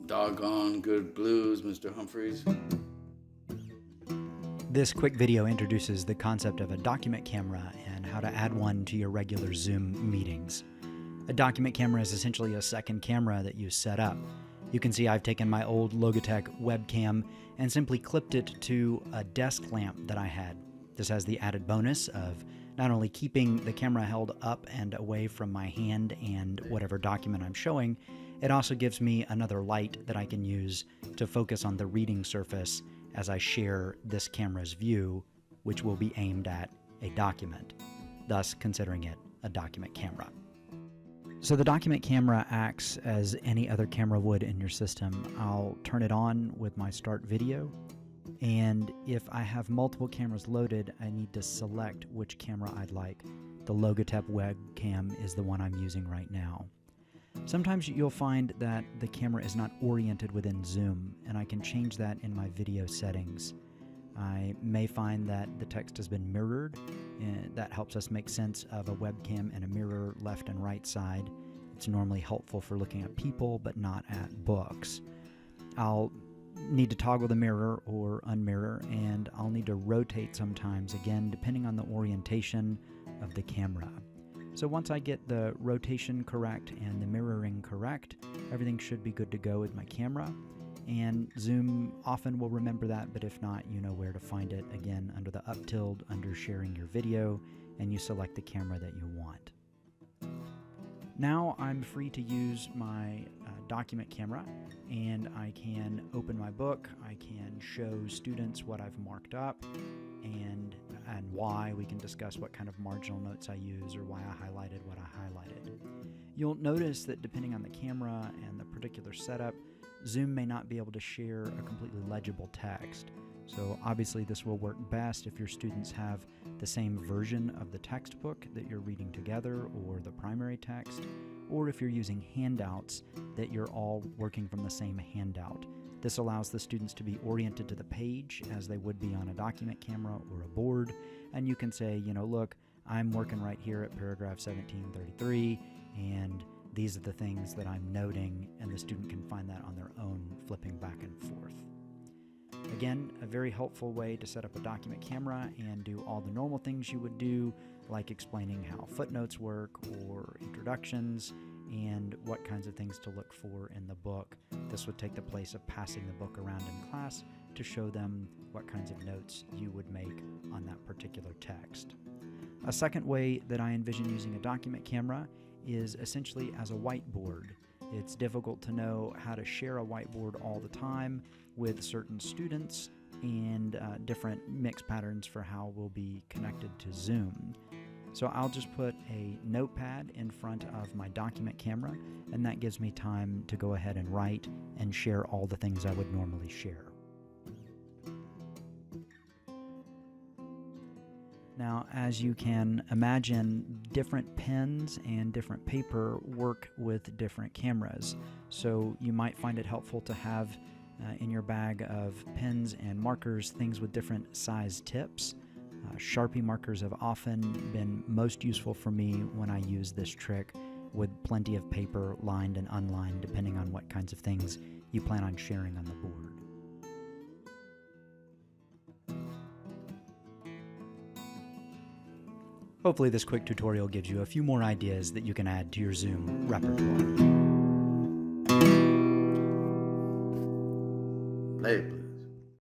doggone good blues, Mr. Humphreys. This quick video introduces the concept of a document camera and how to add one to your regular Zoom meetings. A document camera is essentially a second camera that you set up. You can see I've taken my old Logitech webcam and simply clipped it to a desk lamp that I had. This has the added bonus of not only keeping the camera held up and away from my hand and whatever document I'm showing, it also gives me another light that I can use to focus on the reading surface as I share this camera's view, which will be aimed at a document, thus considering it a document camera. So the document camera acts as any other camera would in your system. I'll turn it on with my start video, and if I have multiple cameras loaded, I need to select which camera I'd like. The Logitech webcam is the one I'm using right now. Sometimes you'll find that the camera is not oriented within Zoom, and I can change that in my video settings. I may find that the text has been mirrored, and that helps us make sense of a webcam and a mirror left and right side. It's normally helpful for looking at people, but not at books. I'll need to toggle the mirror or unmirror, and I'll need to rotate sometimes, again, depending on the orientation of the camera. So once I get the rotation correct and the mirroring correct, everything should be good to go with my camera. And Zoom often will remember that, but if not, you know where to find it. Again, under the up tilde, under sharing your video, and you select the camera that you want. Now I'm free to use my document camera, and I can open my book, I can show students what I've marked up, and why. We can discuss what kind of marginal notes I use or why I highlighted what I highlighted. You'll notice that depending on the camera and the particular setup, Zoom may not be able to share a completely legible text. So obviously this will work best if your students have the same version of the textbook that you're reading together or the primary text, or if you're using handouts that you're all working from the same handout. This allows the students to be oriented to the page as they would be on a document camera or a board, and you can say, you know, look, I'm working right here at paragraph 1733, and these are the things that I'm noting, and the student can find that on their own, flipping back and forth. Again, a very helpful way to set up a document camera and do all the normal things you would do, like explaining how footnotes work or introductions and what kinds of things to look for in the book. This would take the place of passing the book around in class to show them what kinds of notes you would make on that particular text. A second way that I envision using a document camera is essentially as a whiteboard. It's difficult to know how to share a whiteboard all the time with certain students, and different mix patterns for how we'll be connected to Zoom. So I'll just put a notepad in front of my document camera, and that gives me time to go ahead and write and share all the things I would normally share. Now, as you can imagine, different pens and different paper work with different cameras. So you might find it helpful to have in your bag of pens and markers things with different size tips. Sharpie markers have often been most useful for me when I use this trick, with plenty of paper lined and unlined depending on what kinds of things you plan on sharing on the board. Hopefully this quick tutorial gives you a few more ideas that you can add to your Zoom repertoire. Play,